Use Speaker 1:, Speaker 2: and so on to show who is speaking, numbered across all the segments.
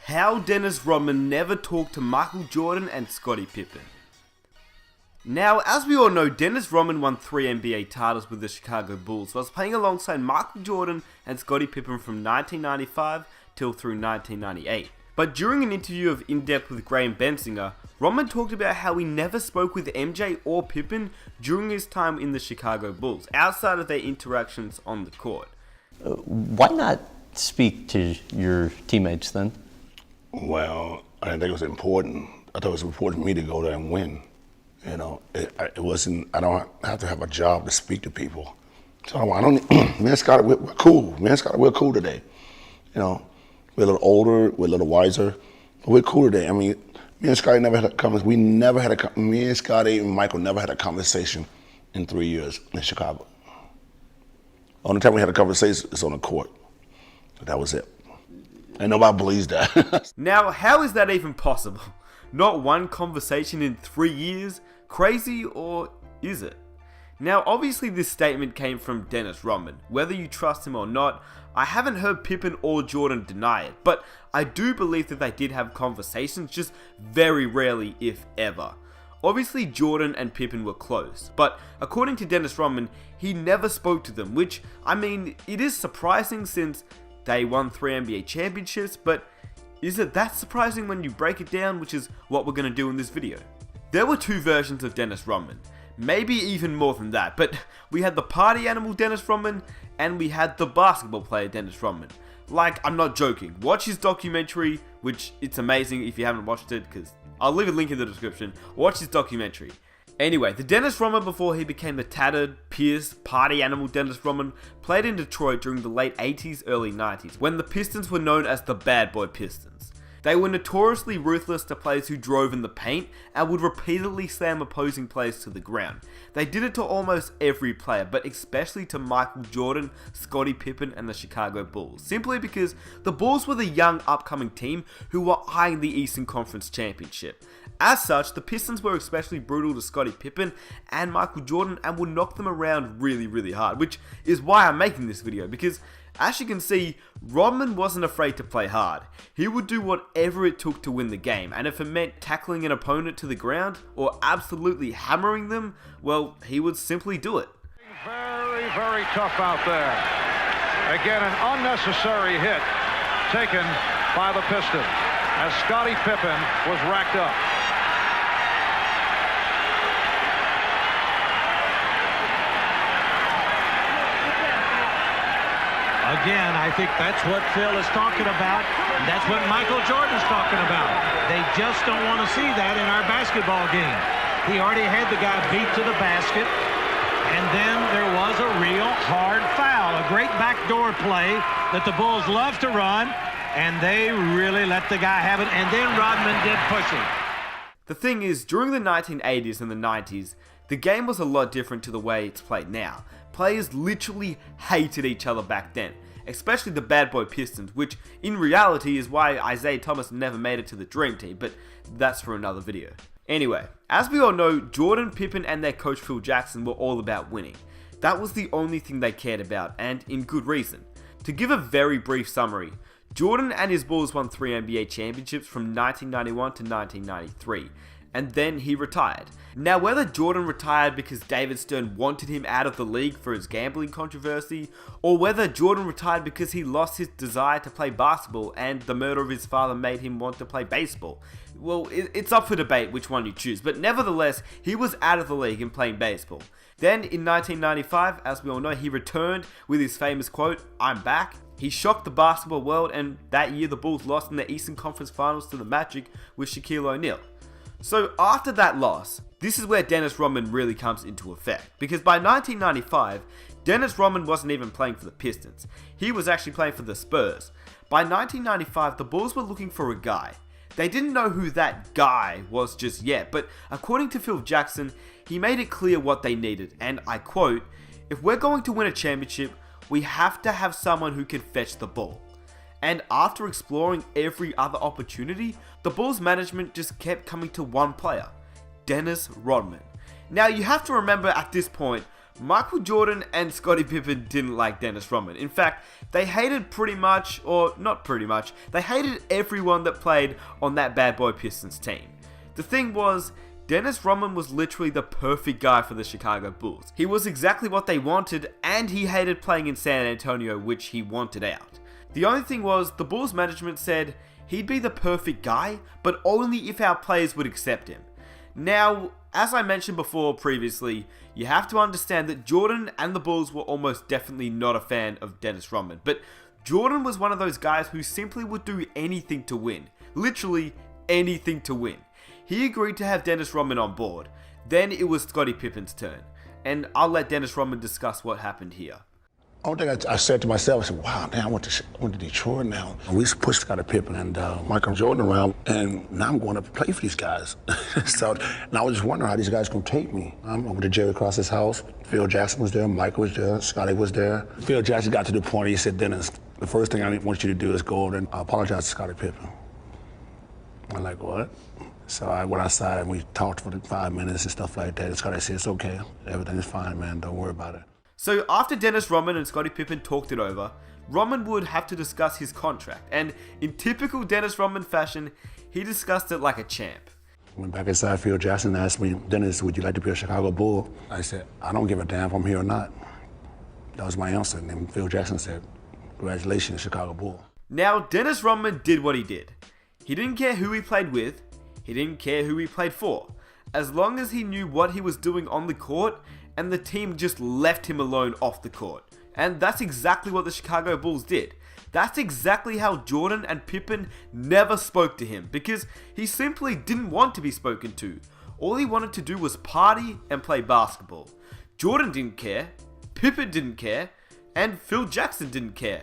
Speaker 1: How Dennis Rodman never talked to Michael Jordan and Scottie Pippen. Now, as we all know, Dennis Rodman won 3 NBA titles with the Chicago Bulls, whilst playing alongside Michael Jordan and Scottie Pippen from 1995 till through 1998. But during an interview of In Depth with Graham Bensinger, Rodman talked about how he never spoke with MJ or Pippen during his time in the Chicago Bulls, outside of their interactions on the court.
Speaker 2: Why not speak to your teammates then?
Speaker 3: Well, I didn't think it was important. I thought it was important for me to go there and win. You know, it wasn't. I don't have to have a job to speak to people. So I don't. Me and Scottie, we're cool. Me and Scottie, we're cool today. You know, we're a little older, we're a little wiser, but we're cool today. I mean, me and Scottie never had a conversation. We never had a. Me and Scottie and Michael never had a conversation in 3 years in Chicago. Only time we had a conversation is on the court. That was it. And nobody believes that.
Speaker 1: Now, how is that even possible? Not one conversation in 3 years? Crazy, or is it? Now, obviously this statement came from Dennis Rodman. Whether you trust him or not, I haven't heard Pippen or Jordan deny it, but I do believe that they did have conversations, just very rarely, if ever. Obviously Jordan and Pippen were close, but according to Dennis Rodman, he never spoke to them, which, I mean, it is surprising since they won 3 NBA championships, but is it that surprising when you break it down, which is what we're going to do in this video? There were 2 versions of Dennis Rodman, maybe even more than that, but we had the party animal Dennis Rodman, and we had the basketball player Dennis Rodman. Like, I'm not joking, watch his documentary, which it's amazing if you haven't watched it, because I'll leave a link in the description. Watch his documentary. Anyway, the Dennis Rodman before he became the tattered, pierced, party animal Dennis Rodman played in Detroit during the late 80s, early 90s, when the Pistons were known as the Bad Boy Pistons. They were notoriously ruthless to players who drove in the paint and would repeatedly slam opposing players to the ground. They did it to almost every player, but especially to Michael Jordan, Scottie Pippen and the Chicago Bulls, simply because the Bulls were the young upcoming team who were eyeing the Eastern Conference Championship. As such, the Pistons were especially brutal to Scottie Pippen and Michael Jordan and would knock them around really hard, which is why I'm making this video, because as you can see, Rodman wasn't afraid to play hard. He would do whatever it took to win the game, and if it meant tackling an opponent to the ground or absolutely hammering them, well, he would simply do it.
Speaker 4: Very tough out there. Again, an unnecessary hit taken by the Pistons as Scottie Pippen was racked up.
Speaker 5: Again, I think that's what Phil is talking about. That's what Michael Jordan's talking about. They just don't want to see that in our basketball game. He already had the guy beat to the basket, and then there was a real hard foul. A great backdoor play that the Bulls love to run, and they really let the guy have it, and then Rodman did push him.
Speaker 1: The thing is, during the 1980s and the 90s, the game was a lot different to the way it's played now. Players literally hated each other back then, especially the Bad Boy Pistons, which in reality is why Isaiah Thomas never made it to the Dream Team, but that's for another video. Anyway, as we all know, Jordan, Pippen and their coach Phil Jackson were all about winning. That was the only thing they cared about, and in good reason. To give a very brief summary, Jordan and his Bulls won 3 NBA championships from 1991 to 1993, and then he retired. Now, whether Jordan retired because David Stern wanted him out of the league for his gambling controversy, or whether Jordan retired because he lost his desire to play basketball and the murder of his father made him want to play baseball, well, it's up for debate which one you choose, but nevertheless, he was out of the league and playing baseball. Then, in 1995, as we all know, he returned with his famous quote, "I'm back." He shocked the basketball world, and that year the Bulls lost in the Eastern Conference Finals to the Magic with Shaquille O'Neal. So after that loss, this is where Dennis Rodman really comes into effect, because by 1995, Dennis Rodman wasn't even playing for the Pistons. He was actually playing for the Spurs. By 1995, the Bulls were looking for a guy. They didn't know who that guy was just yet, but according to Phil Jackson, he made it clear what they needed, and I quote, "If we're going to win a championship, we have to have someone who can fetch the ball." And after exploring every other opportunity, the Bulls management just kept coming to one player, Dennis Rodman. Now you have to remember at this point, Michael Jordan and Scottie Pippen didn't like Dennis Rodman. In fact, they hated pretty much, or not pretty much, they hated everyone that played on that bad boy Pistons team. The thing was, Dennis Rodman was literally the perfect guy for the Chicago Bulls. He was exactly what they wanted, and he hated playing in San Antonio, which he wanted out. The only thing was, the Bulls management said he'd be the perfect guy, but only if our players would accept him. Now, as I mentioned before previously, you have to understand that Jordan and the Bulls were almost definitely not a fan of Dennis Rodman, but Jordan was one of those guys who simply would do anything to win. Literally anything to win. He agreed to have Dennis Rodman on board. Then it was Scottie Pippen's turn, and I'll let Dennis Rodman discuss what happened here.
Speaker 3: Only thing I said to myself, I said, wow, man, I went to Detroit now. We used to push Scottie Pippen and Michael Jordan around, and now I'm going to play for these guys. So now I was just wondering how these guys going to take me. I'm over to Jerry Cross's house. Phil Jackson was there, Michael was there, Scottie was there. Phil Jackson got to the point, he said, Dennis, the first thing I want you to do is go over and apologize to Scottie Pippen. I'm like, what? So I went outside and we talked for 5 minutes and stuff like that. And Scottie said, it's okay, everything's fine, man, don't worry about it.
Speaker 1: So after Dennis Rodman and Scottie Pippen talked it over, Rodman would have to discuss his contract, and in typical Dennis Rodman fashion, he discussed it like a champ.
Speaker 3: Went back inside, Phil Jackson asked me, Dennis, would you like to be a Chicago Bull? I said, I don't give a damn if I'm here or not. That was my answer, and then Phil Jackson said, congratulations, Chicago Bull.
Speaker 1: Now, Dennis Rodman did what he did. He didn't care who he played with, he didn't care who he played for. As long as he knew what he was doing on the court, and the team just left him alone off the court. And that's exactly what the Chicago Bulls did. That's exactly how Jordan and Pippen never spoke to him, because he simply didn't want to be spoken to. All he wanted to do was party and play basketball. Jordan didn't care, Pippen didn't care, and Phil Jackson didn't care.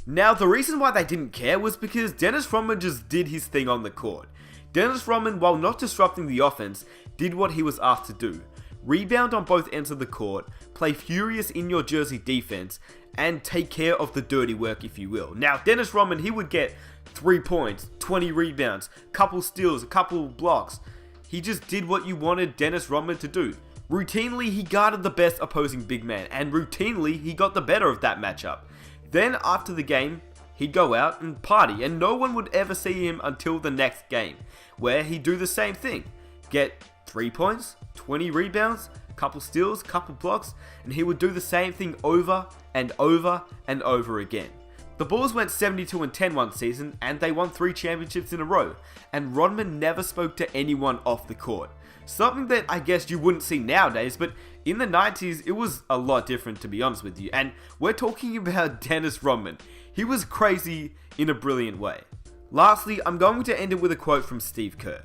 Speaker 1: Now, the reason why they didn't care was because Dennis Rodman just did his thing on the court. Dennis Rodman, while not disrupting the offense, did what he was asked to do. Rebound on both ends of the court, play furious in your jersey defense, and take care of the dirty work, if you will. Now, Dennis Rodman, he would get 3 points, 20 rebounds, couple steals, a couple blocks. He just did what you wanted Dennis Rodman to do. Routinely, he guarded the best opposing big man, and routinely, he got the better of that matchup. Then, after the game, he'd go out and party, and no one would ever see him until the next game, where he'd do the same thing. Get 3 points, 20 rebounds, couple steals, couple blocks, and he would do the same thing over and over and over again. The Bulls went 72-10 one season, and they won 3 championships in a row, and Rodman never spoke to anyone off the court. Something that I guess you wouldn't see nowadays, but in the 90s, it was a lot different, to be honest with you. And we're talking about Dennis Rodman. He was crazy in a brilliant way. Lastly, I'm going to end it with a quote from Steve Kerr.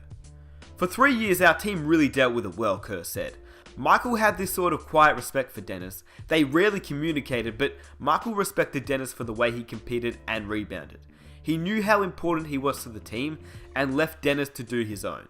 Speaker 1: For 3 years, our team really dealt with it well, Kerr said. Michael had this sort of quiet respect for Dennis. They rarely communicated, but Michael respected Dennis for the way he competed and rebounded. He knew how important he was to the team and left Dennis to do his own.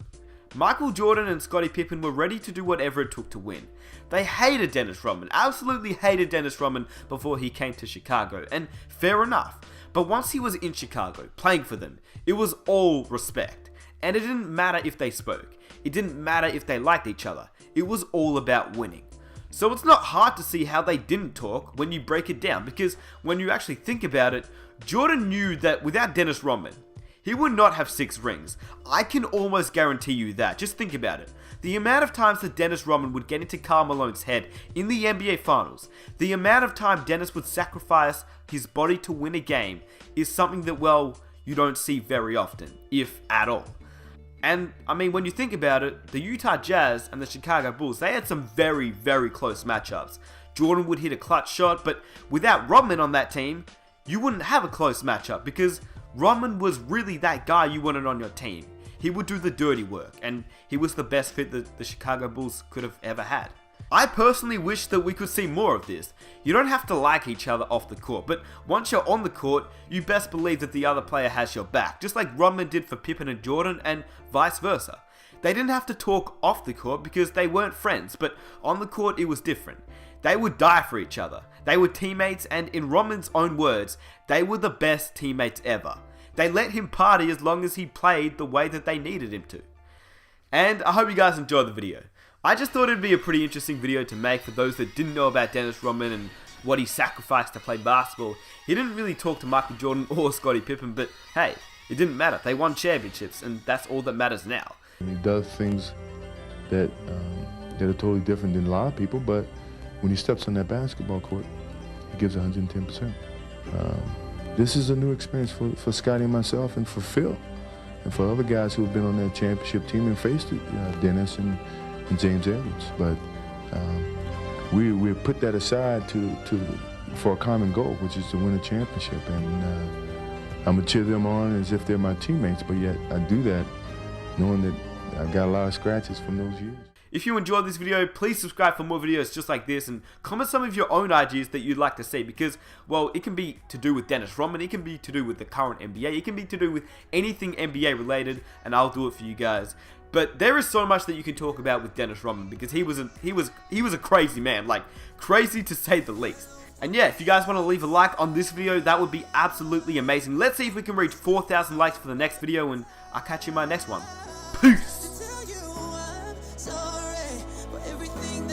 Speaker 1: Michael Jordan and Scottie Pippen were ready to do whatever it took to win. They hated Dennis Rodman, absolutely hated Dennis Rodman before he came to Chicago, and fair enough. But once he was in Chicago, playing for them, it was all respect. And it didn't matter if they spoke. It didn't matter if they liked each other. It was all about winning. So it's not hard to see how they didn't talk when you break it down, because when you actually think about it, Jordan knew that without Dennis Rodman, he would not have 6 rings. I can almost guarantee you that. Just think about it. The amount of times that Dennis Rodman would get into Karl Malone's head in the NBA Finals, the amount of time Dennis would sacrifice his body to win a game is something that, well, you don't see very often, if at all. And, I mean, when you think about it, the Utah Jazz and the Chicago Bulls, they had some very, very close matchups. Jordan would hit a clutch shot, but without Rodman on that team, you wouldn't have a close matchup because Rodman was really that guy you wanted on your team. He would do the dirty work, and he was the best fit that the Chicago Bulls could have ever had. I personally wish that we could see more of this. You don't have to like each other off the court, but once you're on the court, you best believe that the other player has your back, just like Rodman did for Pippen and Jordan, and vice versa. They didn't have to talk off the court because they weren't friends, but on the court it was different. They would die for each other. They were teammates, and in Rodman's own words, they were the best teammates ever. They let him party as long as he played the way that they needed him to. And I hope you guys enjoyed the video. I just thought it'd be a pretty interesting video to make for those that didn't know about Dennis Rodman and what he sacrificed to play basketball. He didn't really talk to Michael Jordan or Scottie Pippen, but hey, it didn't matter. They won championships, and that's all that matters now.
Speaker 6: And he does things that are totally different than a lot of people, but when he steps on that basketball court, he gives 110%. This is a new experience for Scottie and myself, and for Phil, and for other guys who have been on that championship team and faced it, Dennis and James Edwards. But we put that aside for a common goal, which is to win a championship. And I'm gonna cheer them on as if they're my teammates, but yet I do that knowing that I've got a lot of scratches from those years.
Speaker 1: If you enjoyed this video, please subscribe for more videos just like this, and comment some of your own ideas that you'd like to see, because, well, it can be to do with Dennis Rodman, it can be to do with the current NBA, it can be to do with anything NBA related, and I'll do it for you guys. But there is so much that you can talk about with Dennis Rodman, because he was a crazy man, like crazy to say the least. And yeah, if you guys want to leave a like on this video, that would be absolutely amazing. Let's see if we can reach 4,000 likes for the next video, and I'll catch you in my next one. Peace!
Speaker 7: Everything